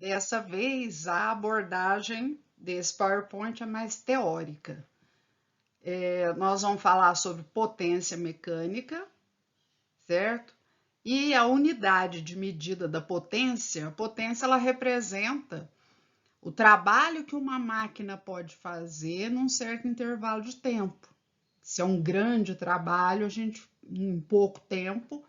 Dessa vez, a abordagem desse PowerPoint é mais teórica. Nós vamos falar sobre potência mecânica, certo? E a unidade de medida da potência, a potência ela representa o trabalho que uma máquina pode fazer num certo intervalo de tempo. Se é um grande trabalho, em pouco tempo,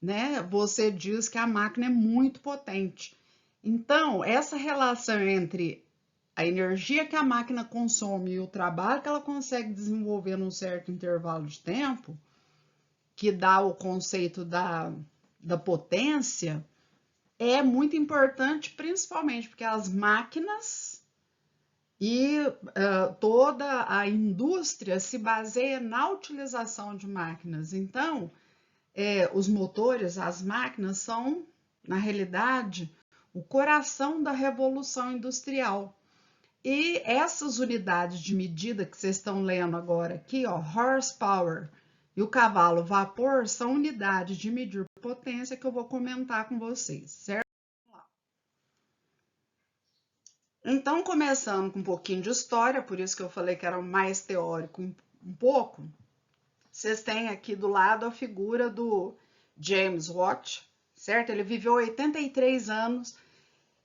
né? Você diz que a máquina é muito potente. Então, essa relação entre a energia que a máquina consome e o trabalho que ela consegue desenvolver num certo intervalo de tempo, que dá o conceito da potência, é muito importante, principalmente porque as máquinas e toda a indústria se baseia na utilização de máquinas. Então, os motores, as máquinas são, na realidade, o coração da revolução industrial. E essas unidades de medida que vocês estão lendo agora aqui, ó, horsepower e o cavalo vapor, são unidades de medir potência que eu vou comentar com vocês, certo? Então, começando com um pouquinho de história, por isso que eu falei que era mais teórico um pouco, vocês têm aqui do lado a figura do James Watt, certo? Ele viveu 83 anos,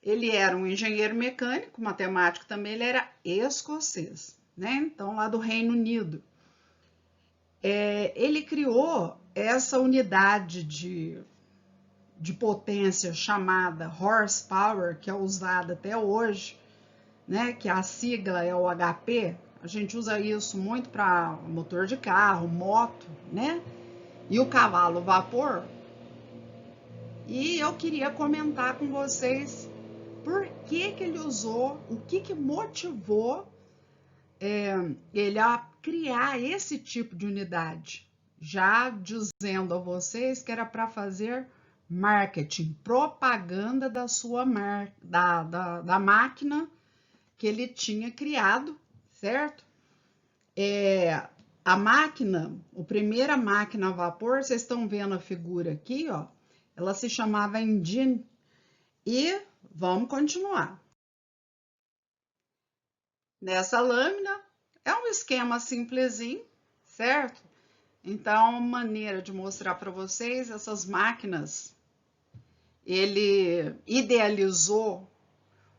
ele era um engenheiro mecânico, matemático também, ele era escocês, né? Então, lá do Reino Unido. Ele criou essa unidade de potência chamada horsepower, que é usada até hoje, né? Que a sigla é o HP. A gente usa isso muito para motor de carro, moto, né? E o cavalo vapor. E eu queria comentar com vocês por que ele usou, o que motivou ele a criar esse tipo de unidade, já dizendo a vocês que era para fazer marketing, propaganda da sua da máquina que ele tinha criado, certo? A máquina, a primeira máquina a vapor, vocês estão vendo a figura aqui, ó, ela se chamava engine. E vamos continuar. Nessa lâmina é um esquema simplesinho, certo? Então, maneira de mostrar para vocês essas máquinas, ele idealizou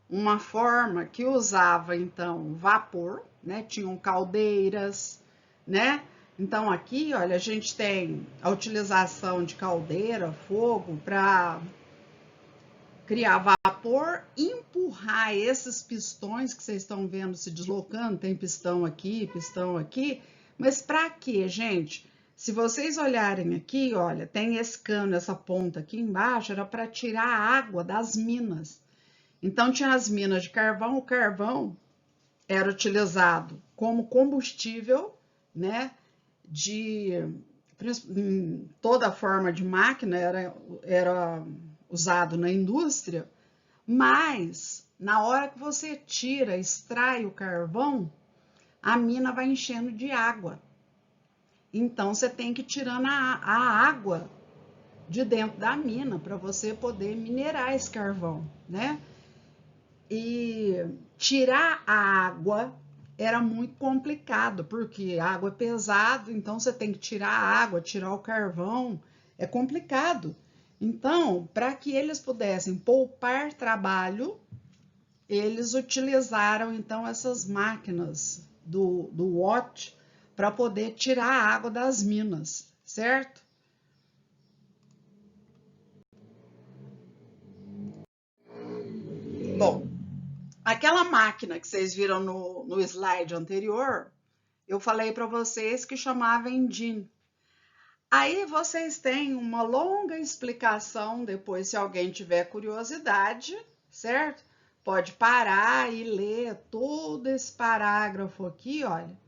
uma forma que usava então vapor, né? Tinham caldeiras, né? Então aqui, olha, a gente tem a utilização de caldeira, fogo para criar vapor, empurrar esses pistões que vocês estão vendo se deslocando, tem pistão aqui, mas para quê, gente? Se vocês olharem aqui, olha, tem esse cano, essa ponta aqui embaixo, era para tirar a água das minas. Então tinha as minas de carvão, o carvão era utilizado como combustível, né, toda forma de máquina era usado na indústria, mas na hora que você tira, extrai o carvão, a mina vai enchendo de água. Então você tem que ir tirando a água de dentro da mina para você poder minerar esse carvão, né? E tirar a água era muito complicado, porque a água é pesado, então você tem que tirar a água, tirar o carvão, é complicado. Então, para que eles pudessem poupar trabalho, eles utilizaram então essas máquinas do Watt para poder tirar a água das minas, certo? Bom, aquela máquina que vocês viram no slide anterior, eu falei para vocês que chamava engine. Aí vocês têm uma longa explicação, depois se alguém tiver curiosidade, certo? Pode parar e ler todo esse parágrafo aqui, olha.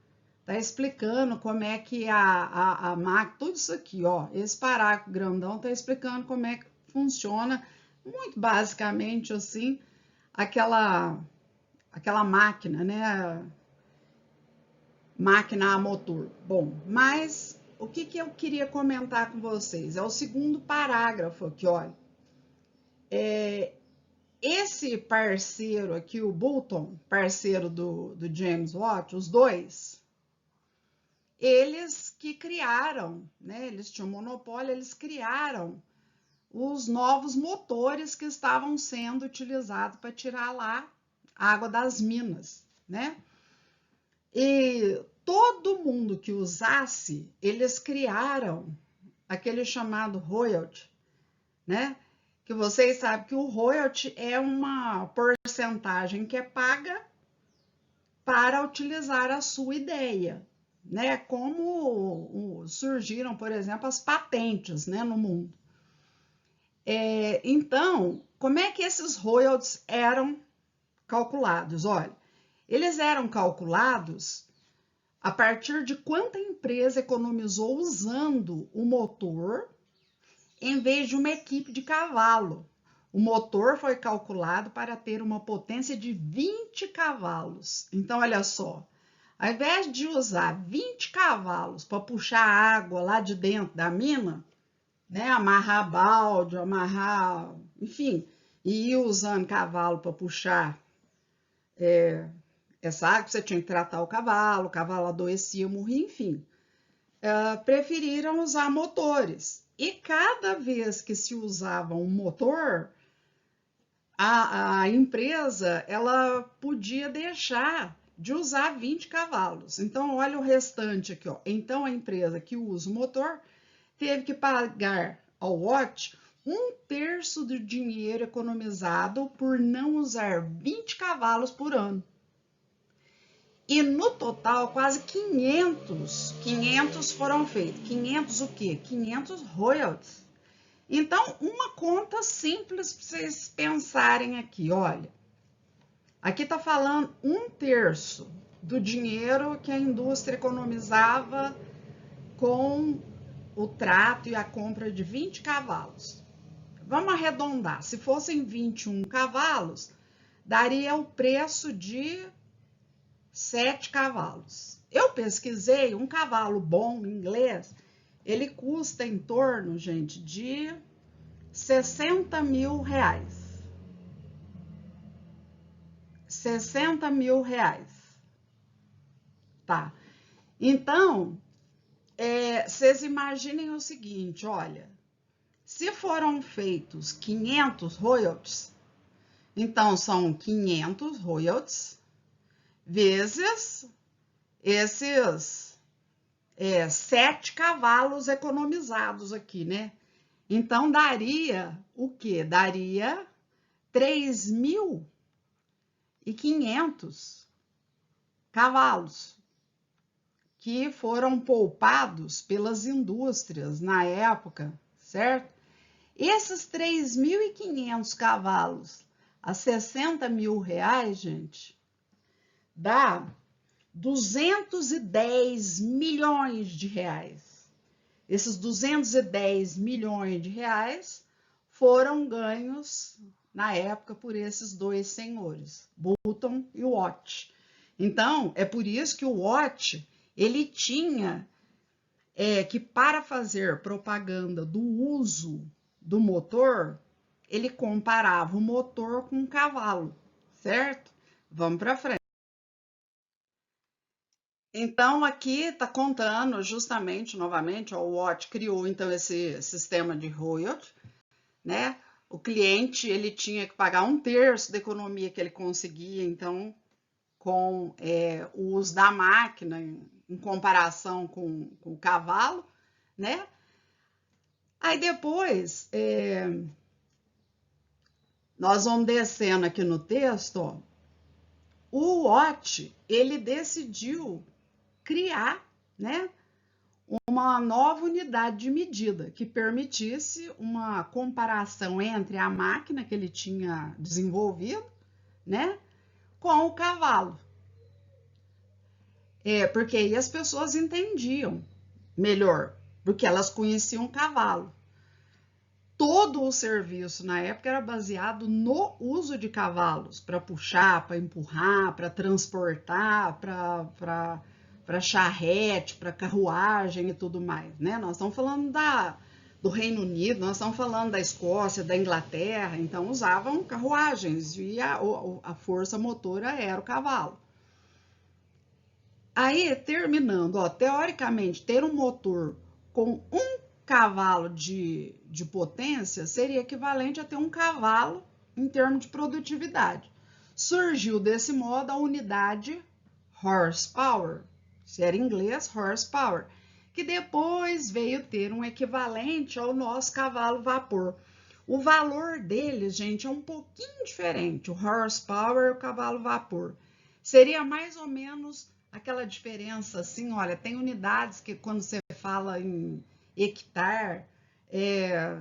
Tá explicando como é que a máquina, tudo isso aqui, ó. Esse parágrafo grandão tá explicando como é que funciona, muito basicamente assim, aquela máquina, né? Máquina a motor. Bom, mas o que eu queria comentar com vocês? É o segundo parágrafo aqui, olha. esse parceiro aqui, o Boulton, parceiro do James Watt, os dois, eles que criaram, né? Eles tinham monopólio, eles criaram os novos motores que estavam sendo utilizados para tirar lá a água das minas, né? E todo mundo que usasse, eles criaram aquele chamado royalty, né? Que vocês sabem que o royalty é uma porcentagem que é paga para utilizar a sua ideia, né? Como surgiram, por exemplo, as patentes, né, no mundo. Então, como é que esses royalties eram calculados? Olha, eles eram calculados a partir de quanta empresa economizou usando o motor em vez de uma equipe de cavalo. O motor foi calculado para ter uma potência de 20 cavalos. Então, olha só, ao invés de usar 20 cavalos para puxar água lá de dentro da mina, né, amarrar balde, amarrar, enfim, e ir usando cavalo para puxar essa água, você tinha que tratar o cavalo adoecia, morria, enfim. Preferiram usar motores. E cada vez que se usava um motor, a empresa ela podia deixar de usar 20 cavalos. Então, olha o restante aqui, ó. Então, a empresa que usa o motor teve que pagar ao Watt 1/3 do dinheiro economizado por não usar 20 cavalos por ano. E no total, quase 500 foram feitos. 500 o quê? 500 royalties. Então, uma conta simples para vocês pensarem aqui, olha. Aqui está falando 1/3 do dinheiro que a indústria economizava com o trato e a compra de 20 cavalos. Vamos arredondar. Se fossem 21 cavalos, daria o preço de 7 cavalos. Eu pesquisei, um cavalo bom inglês, ele custa em torno, gente, de 60 mil reais. 60 mil reais. Tá. Então, vocês imaginem o seguinte, olha, se foram feitos 500 royalties, então são 500 royalties vezes esses 7 cavalos economizados aqui, né? Então, daria o quê? Daria 3.500 cavalos que foram poupados pelas indústrias na época, certo? Esses 3.500 cavalos a 60 mil reais, gente, dá 210 milhões de reais. Esses 210 milhões de reais foram ganhos na época por esses dois senhores, Boulton e Watt. Então, é por isso que o Watt, ele tinha que, para fazer propaganda do uso do motor, ele comparava o motor com um cavalo, certo? Vamos para frente. Então, aqui está contando justamente, novamente, ó, o Watt criou então esse sistema de royalty, né? O cliente ele tinha que pagar 1/3 da economia que ele conseguia, então, com o uso da máquina em comparação com o cavalo, né? Aí depois, nós vamos descendo aqui no texto, ó, o Watt, ele decidiu criar, né, uma nova unidade de medida que permitisse uma comparação entre a máquina que ele tinha desenvolvido, né, com o cavalo. Porque aí as pessoas entendiam melhor, porque elas conheciam o cavalo. Todo o serviço na época era baseado no uso de cavalos, para puxar, para empurrar, para transportar, para charrete, para carruagem e tudo mais, né? Nós estamos falando do Reino Unido, nós estamos falando da Escócia, da Inglaterra, então usavam carruagens e a força motora era o cavalo. Aí, terminando, ó, teoricamente, ter um motor com 1 cavalo de potência seria equivalente a ter 1 cavalo em termos de produtividade. Surgiu desse modo a unidade horsepower, se era em inglês, horsepower, que depois veio ter um equivalente ao nosso cavalo vapor. O valor deles, gente, é um pouquinho diferente, o horsepower e o cavalo vapor. Seria mais ou menos aquela diferença assim, olha, tem unidades que quando você fala em hectare,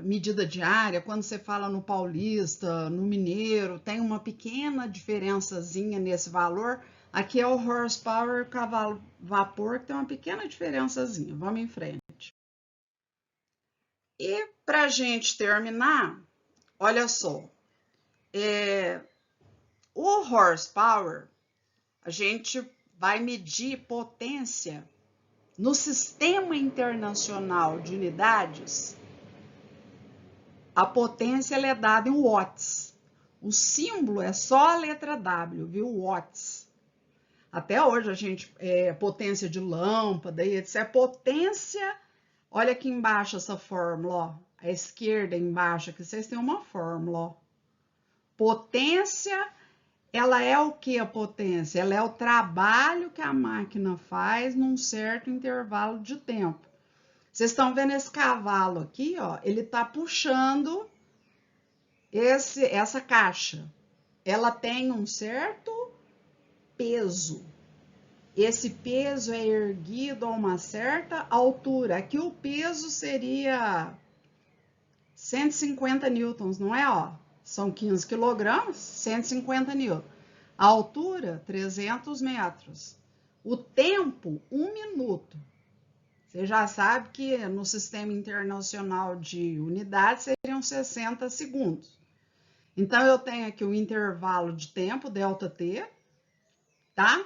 medida diária, quando você fala no paulista, no mineiro, tem uma pequena diferençazinha nesse valor. Aqui é o horsepower, cavalo vapor, que tem uma pequena diferençazinha. Vamos em frente. E para a gente terminar, olha só, o horsepower, a gente vai medir potência no Sistema Internacional de Unidades. A potência ela é dada em watts. O símbolo é só a letra W, viu? Watts. Até hoje a gente, potência de lâmpada, etc. Potência, olha aqui embaixo essa fórmula, ó. À esquerda embaixo, aqui vocês têm uma fórmula, ó. Potência, ela é o que a potência? Ela é o trabalho que a máquina faz num certo intervalo de tempo. Vocês estão vendo esse cavalo aqui, ó? Ele está puxando essa caixa. Ela tem um certo peso. Esse peso é erguido a uma certa altura. Aqui o peso seria 150 newtons, não é? Ó, são 15 quilogramas, 150 newtons. A altura, 300 metros. O tempo, 1 minuto. Você já sabe que no Sistema Internacional de Unidades seriam 60 segundos. Então, eu tenho aqui o intervalo de tempo, ΔT, tá?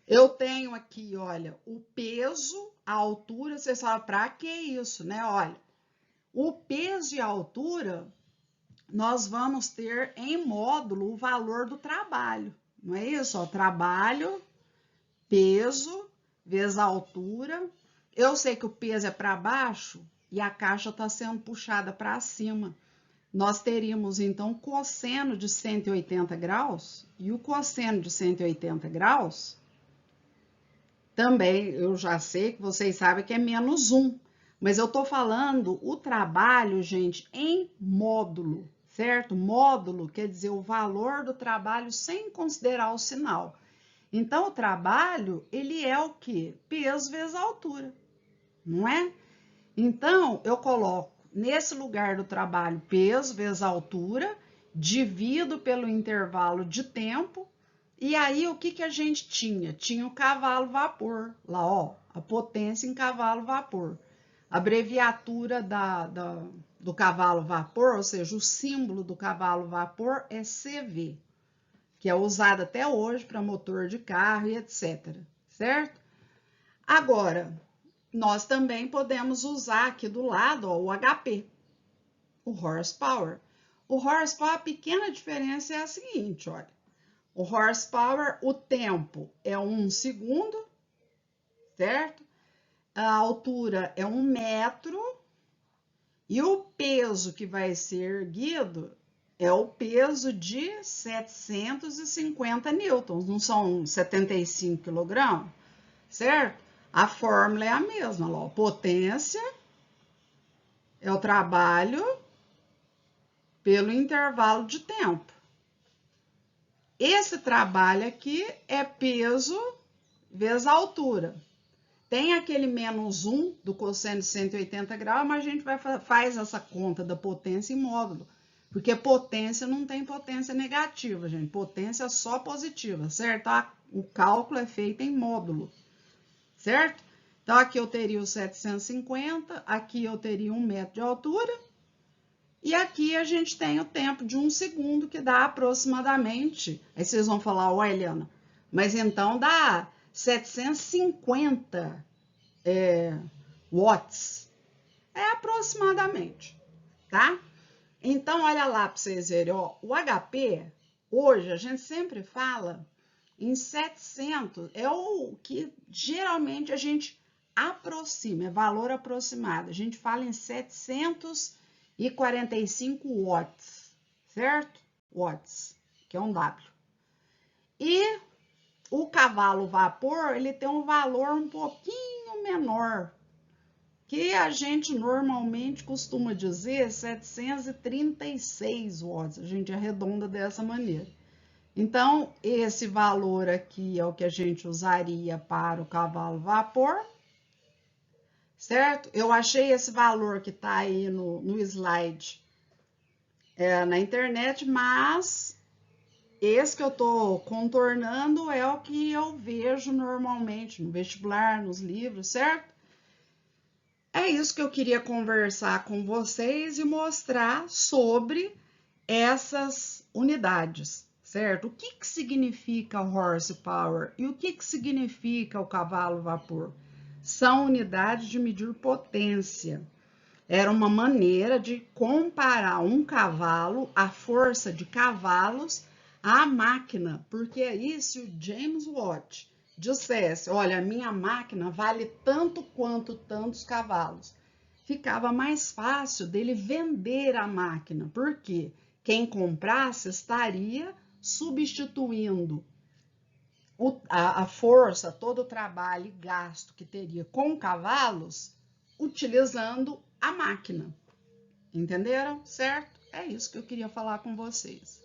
Eu tenho aqui, olha, o peso, a altura, vocês falam, pra que isso, né? Olha, o peso e a altura, nós vamos ter em módulo o valor do trabalho, não é isso? Ó, trabalho, peso, vezes a altura. Eu sei que o peso é para baixo e a caixa está sendo puxada para cima. Nós teríamos, então, o cosseno de 180 graus e o cosseno de 180 graus, também eu já sei que vocês sabem que é menos 1, mas eu estou falando o trabalho, gente, em módulo, certo? Módulo quer dizer o valor do trabalho sem considerar o sinal. Então, o trabalho, ele é o quê? Peso vezes altura, não é? Então, eu coloco nesse lugar do trabalho peso vezes altura, divido pelo intervalo de tempo, e aí o que a gente tinha? Tinha o cavalo vapor, lá ó, a potência em cavalo vapor. A abreviatura do cavalo vapor, ou seja, o símbolo do cavalo vapor é CV, que é usado até hoje para motor de carro e etc, certo? Agora, nós também podemos usar aqui do lado, ó, o HP, o horsepower. O horsepower, a pequena diferença é a seguinte, olha. O horsepower, o tempo é 1 segundo, certo? A altura é 1 metro e o peso que vai ser erguido é o peso de 750 newtons, não são 75 quilogramas, certo? A fórmula é a mesma, ó, potência é o trabalho pelo intervalo de tempo. Esse trabalho aqui é peso vezes a altura. Tem aquele menos 1 do cosseno de 180 graus, mas a gente faz essa conta da potência em módulo. Porque potência não tem potência negativa, gente. Potência é só positiva, certo? O cálculo é feito em módulo, certo? Então, aqui eu teria os 750, aqui eu teria 1 metro de altura, e aqui a gente tem o tempo de 1 segundo, que dá aproximadamente, aí vocês vão falar, ó, Eliana, mas então dá 750 watts. É aproximadamente, tá? Então, olha lá para vocês verem, ó, o HP, hoje, a gente sempre fala em 700, é o que geralmente a gente aproxima, é valor aproximado. A gente fala em 745 watts, certo? Watts, que é um W. E o cavalo vapor, ele tem um valor um pouquinho menor, que a gente normalmente costuma dizer 736 watts, a gente arredonda dessa maneira. Então, esse valor aqui é o que a gente usaria para o cavalo vapor, certo? Eu achei esse valor que está aí no slide na internet, mas esse que eu estou contornando é o que eu vejo normalmente no vestibular, nos livros, certo? É isso que eu queria conversar com vocês e mostrar sobre essas unidades, certo? O que significa horsepower e o que significa o cavalo vapor? São unidades de medir potência. Era uma maneira de comparar um cavalo, a força de cavalos, à máquina, porque aí se o James Watt dissesse, olha, a minha máquina vale tanto quanto tantos cavalos, ficava mais fácil dele vender a máquina, porque quem comprasse estaria substituindo a força, todo o trabalho e gasto que teria com cavalos, utilizando a máquina. Entenderam? Certo? É isso que eu queria falar com vocês.